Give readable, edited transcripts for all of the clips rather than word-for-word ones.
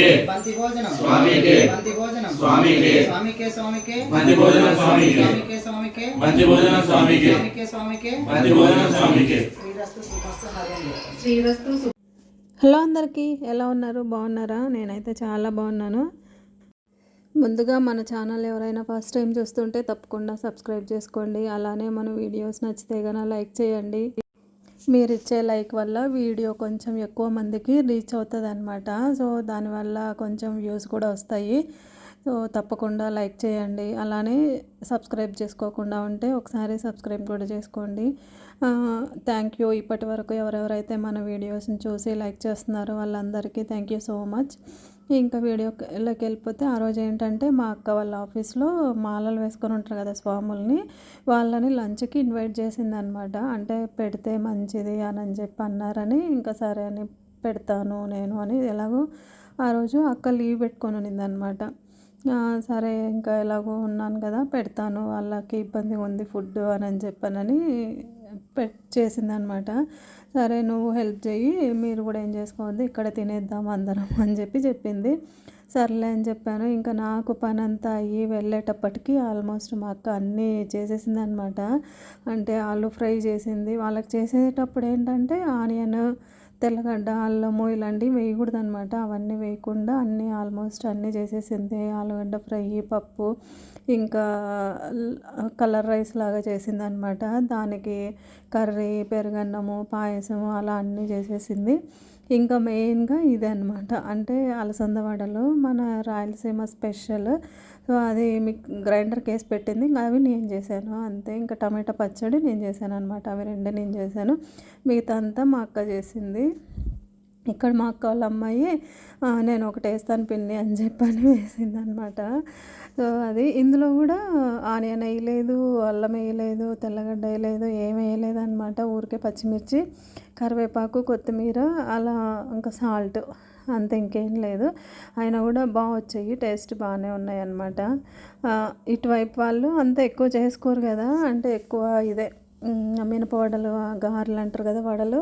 के पंक्ति भोजनम स्वामी के पंक्ति भोजनम स्वामी के स्वामी के स्वामी के पंक्ति भोजनम स्वामी के स्वामी के स्वामी के पंक्ति भोजनम स्वामी के स्वामी के स्वामी के पंक्ति भोजनम स्वामी के శ్రీరస్తు. హలో అందరికీ, ఎలా ఉన్నారు? బాగున్నారా? నేనైతే చాలా బాగున్నాను. ముందుగా మన ఛానల్ ఎవరైనా ఫస్ట్ టైం చూస్తుంటే తప్పకుండా సబ్స్క్రైబ్ చేసుకోండి. అలానే మన వీడియోస్ నచ్చితే కనుక లైక్ చేయండి. మీరు ఇచ్చే లైక్ వల్ల వీడియో కొంచెం ఎక్కువ మందికి రీచ్ అవుతుంది అనమాట. సో దానివల్ల కొంచెం వ్యూస్ కూడా వస్తాయి. సో తప్పకుండా లైక్ చేయండి. అలానే సబ్స్క్రైబ్ చేసుకోకుండా ఉంటే ఒకసారి సబ్స్క్రైబ్ కూడా చేసుకోండి. Thank you. ఇప్పటి వరకు ఎవరెవరైతే మన వీడియోస్ని చూసి లైక్ చేస్తున్నారో వాళ్ళందరికీ థ్యాంక్ యూ సో మచ్. ఇంకా వీడియోలోకి వెళ్ళిపోతే, ఆ రోజు ఏంటంటే మా అక్క వాళ్ళ ఆఫీస్లో మాలలు వేసుకొని ఉంటారు కదా స్వాముల్ని, వాళ్ళని లంచ్కి ఇన్వైట్ చేసింది అనమాట. అంటే పెడితే మంచిది అని చెప్పి అన్నారని, ఇంకా సరే అని పెడతాను నేను అని ఎలాగో ఆ రోజు అక్క లీవ్ పెట్టుకొని ఉన్నింది అనమాట. సరే ఇంకా ఎలాగో ఉన్నాను కదా, పెడతాను, వాళ్ళకి ఇబ్బంది ఉంది ఫుడ్ అని చెప్పానని చేసిందనమాట. సరే నువ్వు హెల్ప్ చేయి, మీరు కూడా ఏం చేసుకోవద్దు, ఇక్కడ తినేద్దాం అందరం అని చెప్పింది. సర్లే అని చెప్పాను. ఇంకా నాకు పని అంతా అయ్యి వెళ్ళేటప్పటికి ఆల్మోస్ట్ మా అక్క అన్నీ చేసేసింది అనమాట. అంటే ఆలు ఫ్రై చేసింది. వాళ్ళకి చేసేటప్పుడు ఏంటంటే ఆనియన్, తెల్లగడ్డ, అల్లము ఇలాంటివి వేయకూడదు అనమాట. అవన్నీ వేయకుండా అన్నీ ఆల్మోస్ట్ అన్నీ చేసేసింది. ఆలుగడ్డ ఫ్రై, పప్పు, ఇంకా కలర్ రైస్ లాగా చేసింది అనమాట. దానికి కర్రీ, పెరుగన్నము, పాయసము అలా అన్నీ చేసేసింది. ఇంకా మెయిన్గా ఇదే అనమాట, అంటే అలసంద వడలు మన రాయలసీమ స్పెషల్. సో అది మీకు గ్రైండర్కి వేసి పెట్టింది, ఇంకా అవి నేను చేశాను అంతే. ఇంకా టమాటా పచ్చడి నేను చేశాను అనమాట. అవి రెండు నేను చేశాను, మిగతా అంతా మా అక్క చేసింది. ఇక్కడ మా అక్క వాళ్ళ అమ్మాయి నేను ఒకటి వేస్తాను పిన్ని అని చెప్పని వేసింది అనమాట. సో అది ఇందులో కూడా ఆనియన్ వేయలేదు, అల్లం వేయలేదు, తెల్లగడ్డ వేయలేదు, ఏం వేయలేదు అనమాట. ఊరికే పచ్చిమిర్చి, కరివేపాకు, కొత్తిమీర, అలా ఇంకా సాల్ట్, అంతే, ఇంకేం లేదు. అయినా కూడా బాగా వచ్చాయి, టేస్ట్ బాగానే ఉన్నాయి అన్నమాట. ఇటువైపు వాళ్ళు అంత ఎక్కువ చేసుకోరు కదా, అంటే ఎక్కువ ఇదే మినప వడలు, గారెలు అంటారు కదా, వడలు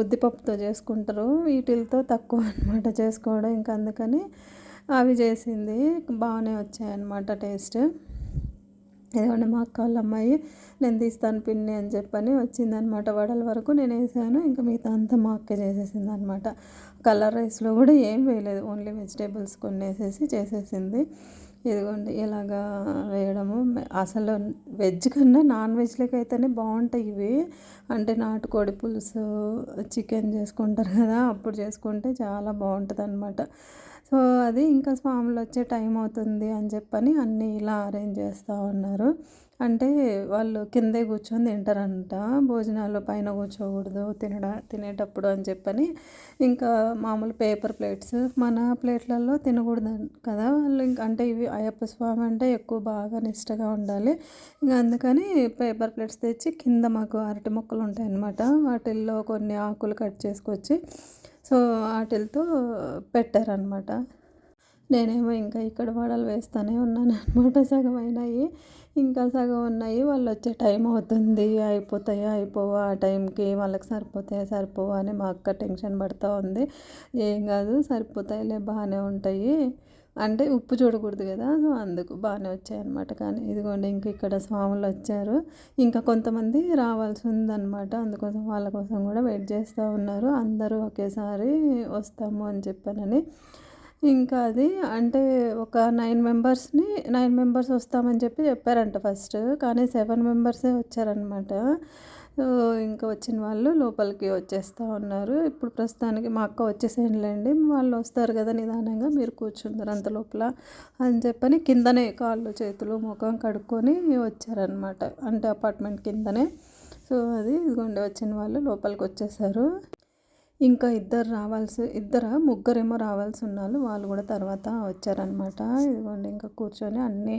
ఉద్దిపప్పుతో చేసుకుంటారు. వీటితో తక్కువ అనమాట చేసుకోవడం. ఇంకా అందుకని అవి చేసింది, బాగానే వచ్చాయన్నమాట టేస్ట్. ఇదిగోండి మా అక్క వాళ్ళ అమ్మాయి నేను తీస్తాను పిన్ని అని చెప్పని వచ్చిందనమాట. వడల వరకు నేను వేసాను, ఇంకా మిగతా అంతా మా అక్క చేసేసింది అనమాట. కలర్ రైస్లో కూడా ఏం వేయలేదు, ఓన్లీ వెజిటేబుల్స్ కొన్ని వేసేసి చేసేసింది. ఇదిగోండి ఇలాగా వేయడము. అసలు వెజ్ కన్నా నాన్ వెజ్లోకి అయితేనే బాగుంటాయి ఇవి. అంటే నాటుకోడి పులుసు, చికెన్ చేసుకుంటారు కదా, అప్పుడు చేసుకుంటే చాలా బాగుంటుంది అనమాట. సో అది ఇంకా స్వాములు వచ్చే టైం అవుతుంది అని చెప్పని అన్నీ ఇలా అరేంజ్ చేస్తూ ఉన్నారు. అంటే వాళ్ళు కిందే కూర్చొని తింటారంట, భోజనాలు పైన కూర్చోకూడదు తినేటప్పుడు అని చెప్పని. ఇంకా మామూలు పేపర్ ప్లేట్స్, మన ప్లేట్లలో తినకూడదు కదా వాళ్ళు. ఇంకా అంటే ఇవి అయ్యప్ప స్వామి అంటే ఎక్కువ బాగా నిష్టగా ఉండాలి. ఇంకా అందుకని పేపర్ ప్లేట్స్ తెచ్చి కింద మాకు అరటి మొక్కలు ఉంటాయి అన్నమాట, వాటిల్లో కొన్ని ఆకులు కట్ చేసుకొచ్చి సో వాటితో పెట్టారనమాట. నేనేమో ఇంకా ఇక్కడ వడలు వేస్తూనే ఉన్నాను అనమాట. సగం అయినాయి, ఇంకా సగం ఉన్నాయి. వాళ్ళు వచ్చే టైం అవుతుంది, అయిపోతాయా అయిపోవా, ఆ టైంకి వాళ్ళకి సరిపోతాయా సరిపోవా అని మా అక్క టెన్షన్ పడుతూ ఉంది. ఏం కాదు, సరిపోతాయిలే, బాగానే ఉంటాయి, అంటే ఉప్పు చూడకూడదు కదా, సో అందుకు బాగానే వచ్చాయన్నమాట. కానీ ఇదిగోండి ఇంక ఇక్కడ స్వాములు వచ్చారు, ఇంకా కొంతమంది రావాల్సి ఉందన్నమాట. అందుకోసం వాళ్ళ కోసం కూడా వెయిట్ చేస్తూ ఉన్నారు. అందరూ ఒకేసారి వస్తాము అని చెప్పానని. ఇంకా అది అంటే ఒక 9 మెంబర్స్ వస్తామని చెప్పారంట ఫస్ట్, కానీ 7 మెంబర్సే వచ్చారనమాట. ఇంకా వచ్చిన వాళ్ళు లోపలికి వచ్చేస్తూ ఉన్నారు. ఇప్పుడు ప్రస్తుతానికి మా అక్క వచ్చేసేయండి, వాళ్ళు వస్తారు కదా నిదానంగా, మీరు కూర్చుందరు అంత లోపల అని చెప్పని కిందనే కాళ్ళు చేతులు ముఖం కడుక్కొని వచ్చారనమాట, అంటే అపార్ట్మెంట్ కిందనే. సో అది ఇదిగోండి వచ్చిన వాళ్ళు లోపలికి వచ్చేసారు. ఇంకా ముగ్గురేమో రావాల్సి ఉన్నారు, వాళ్ళు కూడా తర్వాత వచ్చారనమాట. ఇదిగోండి ఇంకా కూర్చొని అన్నీ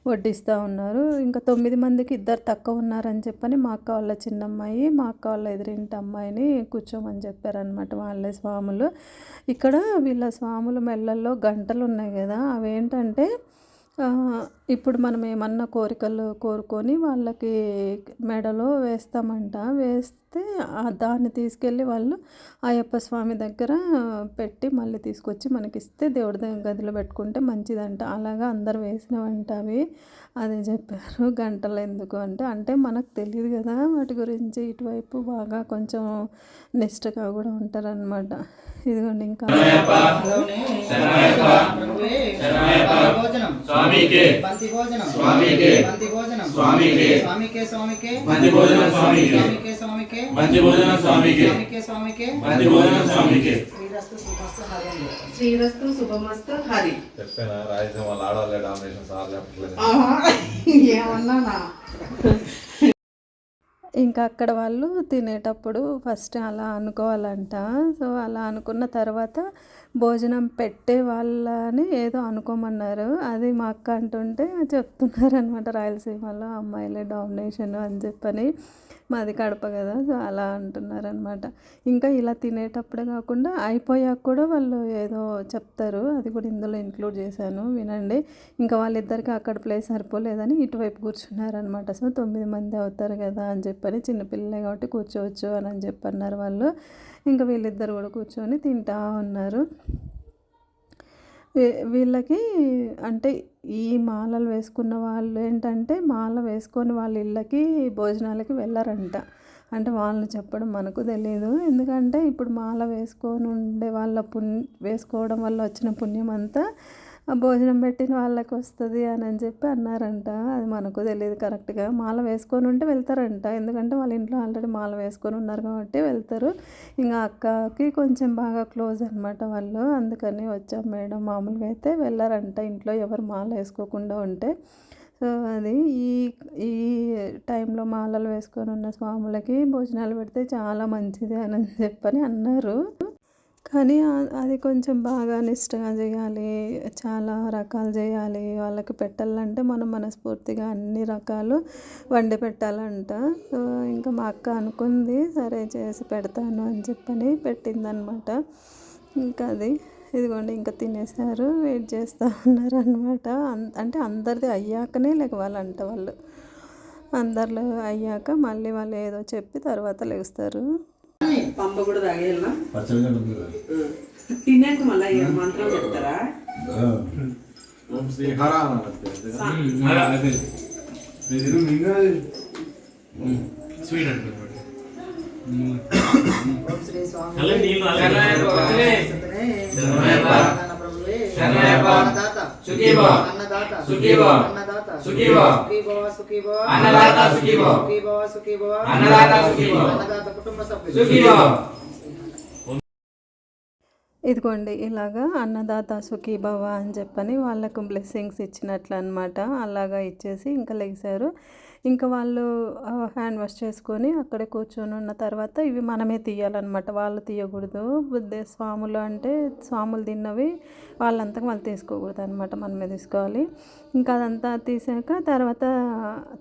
వడ్డిస్తూ ఉన్నారు. ఇంకా 9 మందికి 2 తక్కువ ఉన్నారని చెప్పని మా అక్క వాళ్ళ చిన్నమ్మాయి, మా అక్క వాళ్ళ ఎదురింటి అమ్మాయిని కూర్చోమని చెప్పారనమాట వాళ్ళే స్వాములు. ఇక్కడ వీళ్ళ స్వాముల మెళ్ళల్లో గంటలు ఉన్నాయి కదా, అవేంటంటే ఇప్పుడు మనం ఏమన్నా కోరికలు కోరుకొని వాళ్ళకి మెడలో వేస్తామంట. వేస్తే దాన్ని తీసుకెళ్ళి వాళ్ళు అయ్యప్ప స్వామి దగ్గర పెట్టి మళ్ళీ తీసుకొచ్చి మనకిస్తే దేవుడి గదిలో పెట్టుకుంటే మంచిదంట. అలాగా అందరూ వేసినవంట అవి. అదే చెప్పారు. గంటలు ఎందుకు అంటే, అంటే మనకు తెలీదు కదా వాటి గురించి. ఇటువైపు బాగా కొంచెం నిష్టగా కూడా ఉంటారనమాట. ఇదిగోండి ఇంకా అలానే శరణయ్యప్ప. ప్రభువే శరణయ్యప్ప. భోజనం స్వామికే. బంతి భోజనం స్వామికే. బంతి భోజనం స్వామికే. స్వామికే స్వామికే బంతి భోజనం స్వామికే. స్వామికే స్వామికే బంతి భోజనం స్వామికే. స్వామికే స్వామికే బంతి భోజనం స్వామికే. శ్రీరస్తు శుభమస్తు హరి. శ్రీరస్తు శుభమస్తు హరి. చెప్పానా రాయలసీమ వాళ్ళు ఆడవాళ్ళే డామినేషన్ సార్ చెప్పట్లేదు. ఏమన్నానా? ఇంకా అక్కడ వాళ్ళు తినేటప్పుడు ఫస్ట్ అలా అనుకోవాలంట. సో అలా అనుకున్న తర్వాత భోజనం పెట్టే వాళ్ళని ఏదో అనుకోమన్నారు. అది మా అక్క అంటుంటే చెప్తున్నారనమాట, రాయలసీమలో అమ్మాయిలే డామినేషన్ అని చెప్పని. మాది కడప కదా, సో అలా అంటున్నారనమాట. ఇంకా ఇలా తినేటప్పుడే కాకుండా అయిపోయాక కూడా వాళ్ళు ఏదో చెప్తారు. అది కూడా ఇందులో ఇంక్లూడ్ చేశాను, వినండి. ఇంకా వాళ్ళిద్దరికి అక్కడ ప్లేస్ సరిపోలేదని ఇటువైపు కూర్చున్నారనమాట. సో 9 మంది అవుతారు కదా అని చెప్పని, చిన్నపిల్లలే కాబట్టి కూర్చోవచ్చు అని చెప్పన్నారు వాళ్ళు. ఇంకా వీళ్ళిద్దరు కూడా కూర్చొని తింటా ఉన్నారు. వీళ్ళకి అంటే ఈ మాలలు వేసుకున్న వాళ్ళు ఏంటంటే, మాల వేసుకొని వాళ్ళ ఇళ్ళకి భోజనాలకి వెళ్ళారంట. అంటే వాళ్ళని చెప్పడం మనకు తెలియదు. ఎందుకంటే ఇప్పుడు మాల వేసుకొని ఉండే వాళ్ళ వేసుకోవడం వల్ల వచ్చిన పుణ్యం అంతా భోజనం పెట్టిన వాళ్ళకి వస్తుంది అని చెప్పి అన్నారంట. అది మనకు తెలియదు కరెక్ట్గా. మాల వేసుకొని ఉంటే వెళ్తారంట, ఎందుకంటే వాళ్ళ ఇంట్లో ఆల్రెడీ మాల వేసుకొని ఉన్నారు కాబట్టి వెళ్తారు. ఇంకా అక్కకి కొంచెం బాగా క్లోజ్ అనమాట వాళ్ళు, అందుకని వచ్చాం మేడం. మామూలుగా అయితే వెళ్ళారంట ఇంట్లో ఎవరు మాల వేసుకోకుండా ఉంటే. సో అది ఈ ఈ టైంలో మాలలు వేసుకొని ఉన్న స్వాములకి భోజనాలు పెడితే చాలా మంచిది అని చెప్పని అన్నారు. కానీ అది కొంచెం బాగా నిష్టగా చేయాలి, చాలా రకాలు చేయాలి. వాళ్ళకి పెట్టాలంటే మనం మనస్ఫూర్తిగా అన్ని రకాలు వండి పెట్టాలంట. సో ఇంకా మా అక్క అనుకుంది, సరే చేసి పెడతాను అని చెప్పని పెట్టిందనమాట. ఇంకా అది ఇదిగోండి ఇంకా తినేసారు, వెయిట్ చేస్తూ ఉన్నారనమాట. అంటే అందరిది అయ్యాకనే లెగవాలంట వాళ్ళు. అందరిలో అయ్యాక మళ్ళీ వాళ్ళు ఏదో చెప్పి తర్వాత లెగుస్తారు. పంప కూడా తాగేయాలా? తిన్నాక మళ్ళీ మంత్రం చెప్తారా? ఓం శ్రీ హర స్వీట్ అంటున్నాడు. ఓం శ్రీ స్వామి అలా నీళ్ళు అలా ప్రభువే శరణయ్యప్ప. అన్నదాత సుఖీభవ. అన్నదాత సుఖీభవ. అన్నదాత సుఖీభవ. సుఖీభవ సుఖీభవ అన్నదాత సుఖీభవ. సుఖీభవ సుఖీభవ అన్నదాత సుఖీభవ. అన్నదాత కుటుంబ సభ్యులు సుఖీభవ. ఇదిగోండి ఇలాగా అన్నదాత సుఖీభవ అని చెప్పని వాళ్ళకు బ్లెస్సింగ్స్ ఇచ్చినట్లు అనమాట. అలాగా ఇచ్చేసి ఇంకా లెగిశారు. ఇంకా వాళ్ళు హ్యాండ్ వాష్ చేసుకొని అక్కడే కూర్చొని ఉన్న తర్వాత ఇవి మనమే తీయాలన్నమాట, వాళ్ళు తీయకూడదు. స్వాములు అంటే స్వాములు తిన్నవి వాళ్ళంతకు వాళ్ళు తీసుకోకూడదు అనమాట, మనమే తీసుకోవాలి. ఇంకా అదంతా తీసాక తర్వాత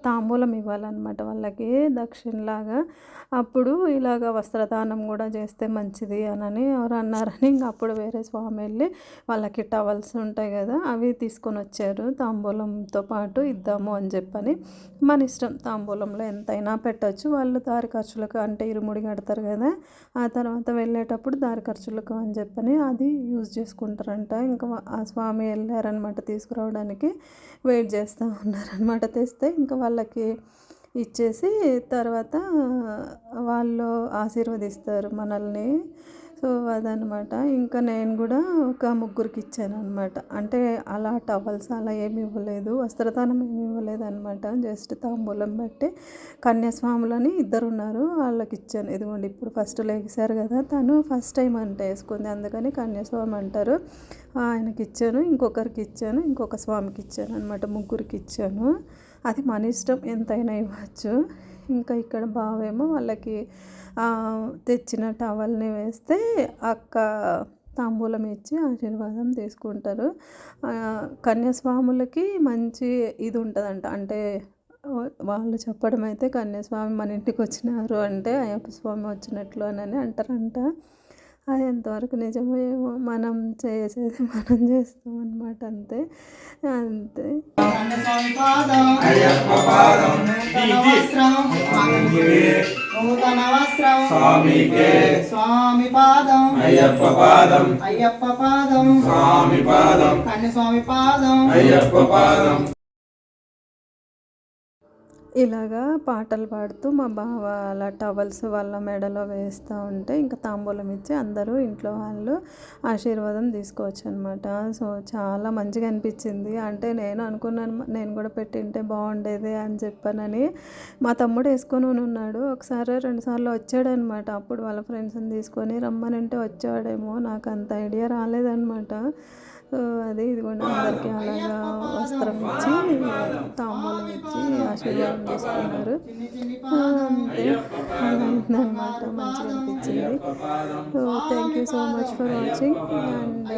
తాంబూలం ఇవ్వాలన్నమాట వాళ్ళకి దక్షిణలాగా. అప్పుడు ఇలాగ వస్త్రదానం కూడా చేస్తే మంచిది అని ఎవరు అన్నారని ఇంకా అప్పుడు వేరే స్వామి వెళ్ళి వాళ్ళకి టవల్స్ ఉంటాయి కదా అవి తీసుకొని వచ్చారు, తాంబూలంతో పాటు ఇద్దాము అని చెప్పని. మన ఇష్టం, తాంబూలంలో ఎంతైనా పెట్టచ్చు. వాళ్ళు దారి ఖర్చులకు అంటే ఇరుముడి కడతారు కదా, ఆ తర్వాత వెళ్ళేటప్పుడు దారి ఖర్చులకు అని చెప్పని అది యూజ్ చేసుకుంటారంట. ఇంకా ఆ స్వామి వెళ్ళారనమాట తీసుకురావడానికి, వెయిట్ చేస్తూ ఉన్నారనమాట. తెస్తే ఇంకా వాళ్ళకి ఇచ్చేసి తర్వాత వాళ్ళు ఆశీర్వదిస్తారు మనల్ని. సో అదనమాట. ఇంకా నేను కూడా ఒక ముగ్గురికి ఇచ్చాను అనమాట. అంటే అలా టవల్స్ అలా ఏమి ఇవ్వలేదు, వస్త్రదానం ఏమి ఇవ్వలేదు అనమాట. జస్ట్ తాంబూలం పెట్టి కన్యాస్వాములని ఇద్దరు ఉన్నారు వాళ్ళకి ఇచ్చాను. ఇదిగోండి ఇప్పుడు ఫస్ట్ లేచారు కదా, తను ఫస్ట్ టైం అంటే వేసుకుంది, అందుకని కన్యాస్వామి అంటారు. ఆయనకి ఇచ్చాను, ఇంకొకరికి ఇచ్చాను, ఇంకొక స్వామికి ఇచ్చాను అనమాట. ముగ్గురికి ఇచ్చాను. అది మన ఇష్టం, ఎంతైనా ఇవ్వచ్చు. ఇంకా ఇక్కడ బావేమో వాళ్ళకి తెచ్చిన టవల్ని వేస్తే అక్క తాంబూలం ఇచ్చి ఆశీర్వాదం తీసుకుంటారు. కన్యాస్వాములకి మంచి ఇది ఉంటుందంట. అంటే వాళ్ళు చెప్పడం అయితే కన్యాస్వామి మన ఇంటికి వచ్చినారు అంటే అయ్యప్ప స్వామి వచ్చినట్లు అని అంటారంట. అది ఎంతవరకు నిజమో ఏమో, మనం చేసేది మనం చేస్తాం అన్నమాట. అంతే అంతే. స్వామి పాదం అయ్యప్ప పాదం నూతన వస్త్రం స్వామికే స్వామి పాదం అయ్యప్ప పాదం అయ్యప్ప పాదం స్వామి పాదం కన్యస్వామి పాదం అయ్యప్ప పాదం. ఇలాగా పాటలు పాడుతూ మా బావ అలా టవల్స్ వాళ్ళ మెడలో వేస్తూ ఉంటే ఇంకా తాంబూలం ఇచ్చి అందరూ ఇంట్లో వాళ్ళు ఆశీర్వాదం తీసుకోవచ్చు అనమాట. సో చాలా మంచిగా అనిపించింది. అంటే నేను అనుకున్నాను నేను కూడా పెట్టింటే బాగుండేది అని చెప్పానని. మా తమ్ముడు వేసుకొని ఉన్నాడు. ఒకసారి 2 సార్లు వచ్చాడనమాట. అప్పుడు వాళ్ళ ఫ్రెండ్స్ని తీసుకొని రమ్మనంటే వచ్చాడేమో, నాకు అంత ఐడియా రాలేదనమాట. అది ఇదిగోండి అందరికీ అలాగా వస్త్రం ఇచ్చి తాంబూలం ఇచ్చి ఆశీర్వాదం చేసుకున్నారు. అంతే అయిందనమాట. మంచిగా అనిపించింది. Thank you so much for watching and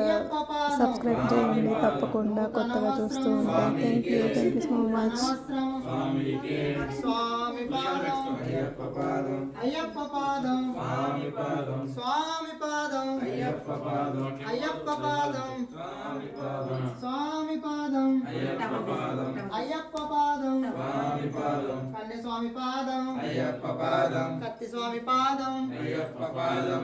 subscribe చేయండి తప్పకుండా కొత్తగా చూస్తూ ఉంటాను. Thank you so much. స్వామి పాదం అయ్యప్ప పాదం అయ్యప్ప పాదం స్వామి పాదం స్వామి పాదం అయ్యప్ప పాదం అయ్యప్ప పాదం స్వామి పాదం స్వామి పాదం అయ్యప్ప పాదం అయ్యప్ప పాదం స్వామి పాదం కన్య స్వామి పాదం అయ్యప్ప పాదం కత్తి స్వామి పాదం అయ్యప్ప పాదం.